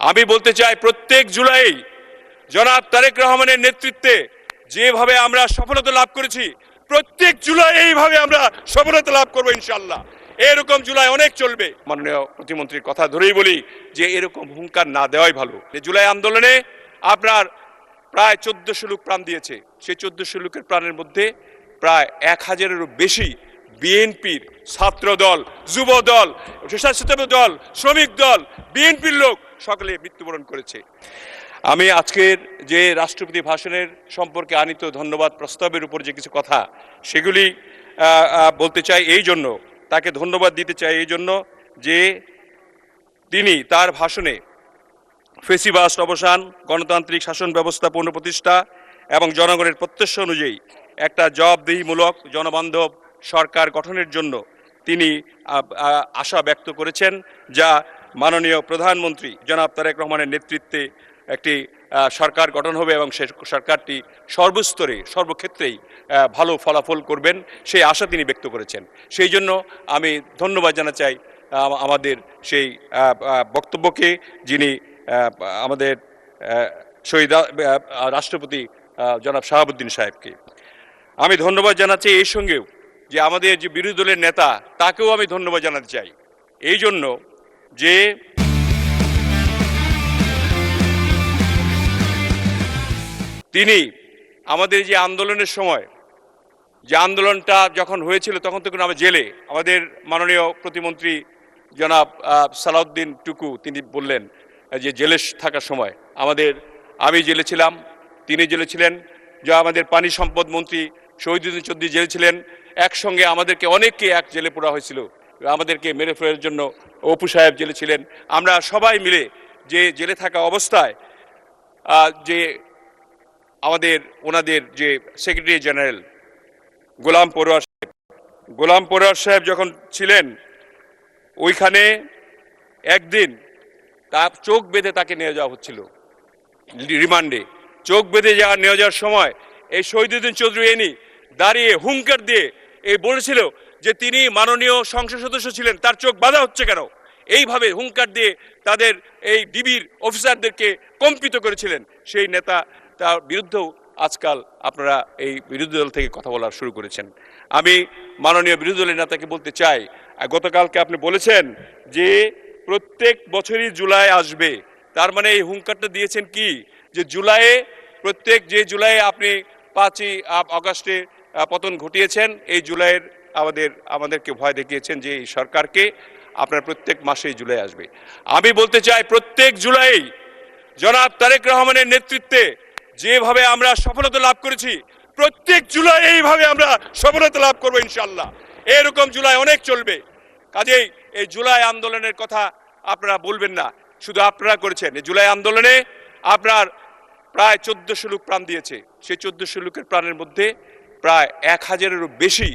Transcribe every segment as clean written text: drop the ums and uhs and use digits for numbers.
আমি বলতে চাই প্রত্যেক জুলাই জনাব তারেক রহমানের নেতৃত্বে যেভাবে আমরা সফলতা লাভ করেছি, প্রত্যেক জুলাই এইভাবে আমরা সফলতা লাভ করবো ইনশাআল্লাহ। এরকম জুলাই অনেক চলবে। মাননীয় প্রতিমন্ত্রীর কথা ধরেই বলি যে এরকম হুঙ্কার না দেওয়াই ভালো। জুলাই আন্দোলনে আপনার প্রায় 1400 লোক প্রাণ দিয়েছে। সেই 1400 লোকের প্রাণের মধ্যে প্রায় 1000-এরও বেশি বিএনপির ছাত্র দল, যুব দল, স্বেচ্ছাসেবক দল, শ্রমিক দল, বিএনপির লোক সকলে মৃত্যুবরণ করেছে। আমি আজকের যে রাষ্ট্রপতি ভাষণের সম্পর্কে আনিত ধন্যবাদ প্রস্তাবের উপর যে কিছু কথা সেগুলি বলতে চাই, এই জন্য তাকে ধন্যবাদ দিতে চাই এই জন্য যে তিনি তার ভাষণে ফেসিবাদ অবসান, গণতান্ত্রিক শাসন ব্যবস্থা পুনঃপ্রতিষ্ঠা এবং জনগণের প্রত্যাশা অনুযায়ী একটা জবাবদিহিমূলক জনবান্ধব সরকার গঠনের জন্য তিনি আশা ব্যক্ত করেছেন, যা মাননীয় প্রধানমন্ত্রী জনাব তারেক রহমানের নেতৃত্বে একটি সরকার গঠন হবে এবং সে সরকারটি সর্বস্তরে সর্বক্ষেত্রেই ভালো ফলাফল করবেন, সেই আশা তিনি ব্যক্ত করেছেন। সেই জন্য আমি ধন্যবাদ জানাতে চাই আমাদের সেই বক্তব্যকে, যিনি আমাদের শহীদ রাষ্ট্রপতি জনাব শাহাবুদ্দিন সাহেবকে। আমি ধন্যবাদ জানাচ্ছি এই সঙ্গেও যে আমাদের যে বিরোধী দলের নেতা, তাকেও আমি ধন্যবাদ জানাতে চাই এই জন্য যে তিনি আমাদের যে আন্দোলনের সময়, যে আন্দোলনটা যখন হয়েছিল তখন তখন আমরা জেলে, আমাদের মাননীয় প্রতিমন্ত্রী জনাব সালাউদ্দিন টুকু তিনি বললেন যে জেলে থাকার সময় আমি জেলে ছিলাম, তিনি জেলে ছিলেন, যা আমাদের পানি সম্পদ মন্ত্রী শহীদুদ্দিন চৌধুরী জেলে ছিলেন, একসঙ্গে আমাদেরকে অনেককে এক জেলে পোড়া হয়েছিল, আমাদেরকে মেরে ফেলার জন্য অপু সাহেব জেলে ছিলেন। আমরা সবাই মিলে যে জেলে থাকা অবস্থায় যে ওনাদের যে সেক্রেটারি জেনারেল গোলাম পরোয়ার সাহেব যখন ছিলেন, ওইখানে একদিন তার চোখ বেঁধে তাকে নিয়ে যাওয়া হচ্ছিল রিমান্ডে। চোখ বেঁধে নিয়ে যাওয়ার সময় এই শহীদুদ্দিন চৌধুরী দাঁড়িয়ে হুঙ্কার দিয়ে বলেছিল যে তিনি মাননীয় সংসদ সদস্য ছিলেন, তার চোখ বাঁধা হচ্ছে কেন, এইভাবে হুঙ্কার দিয়ে তাদের এই ডিবির অফিসারদেরকে কম্পিত করেছিলেন। সেই নেতা তার বিরুদ্ধেও আজকাল আপনারা এই বিরোধী দল থেকে কথা বলা শুরু করেছেন। আমি মাননীয় বিরোধী দলের নেতাকে বলতে চাই, গতকালকে আপনি বলেছেন যে প্রত্যেক বছরই জুলাই আসবে, তার মানে এই হুঙ্কারটা দিয়েছেন কি যে জুলাইয়ে যে জুলাইয়ে আপনি 5ই আগস্টে পতন ঘটিয়েছেন, এই জুলাইয়ের আমাদেরকে ভয় দেখিয়েছেন যে এই সরকারকে আপনার প্রত্যেক মাসেই জুলাই আসবে। আমি বলতে চাই প্রত্যেক জুলাই জনাব তারেক রহমানের নেতৃত্বে যেভাবে আমরা সফলতা লাভ করেছি, প্রত্যেক জুলাই এইভাবে আমরা সফলতা লাভ করবো ইনশাআল্লাহ। এরকম জুলাই অনেক চলবে। কাজেই এই জুলাই আন্দোলনের কথা আপনারা বলবেন না, শুধু আপনারা করেছেন। এই জুলাই আন্দোলনে আপনার প্রায় 1400 লোক প্রাণ দিয়েছে। সেই 1400 লোকের প্রাণের মধ্যে প্রায় 1000-এরও বেশি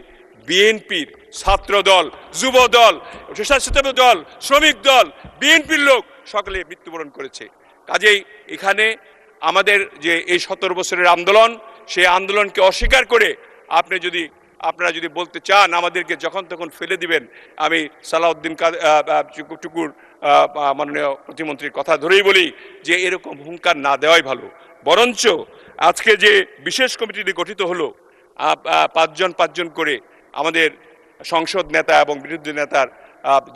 বিএনপির ছাত্র দল, যুব দল, স্বেচ্ছাসেবক দল, শ্রমিক দল, বিএনপির লোক সকলে মৃত্যুবরণ করেছে। কাজেই এখানে আমাদের যে এই 17 বছরের আন্দোলন, সেই আন্দোলনকে অস্বীকার করে আপনারা যদি বলতে চান আমাদেরকে যখন তখন ফেলে দিবেন, আমি সালাউদ্দিন টুকুর মাননীয় প্রতিমন্ত্রীর কথা ধরেই বলি যে এরকম হুঙ্কার না দেওয়াই ভালো। বরঞ্চ আজকে যে বিশেষ কমিটি গঠিত হলো 5 জন করে আমাদের সংসদ নেতা এবং বিরোধী নেতার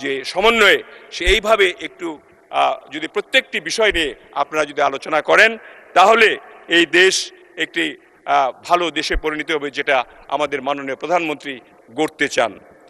যে সমন্বয়ে, সেইভাবে একটু যদি প্রত্যেকটি বিষয় নিয়ে আপনারা যদি আলোচনা করেন, তাহলে এই দেশ একটি ভালো দেশে পরিণত হবে, যেটা আমাদের মাননীয় প্রধানমন্ত্রী গড়তে চান।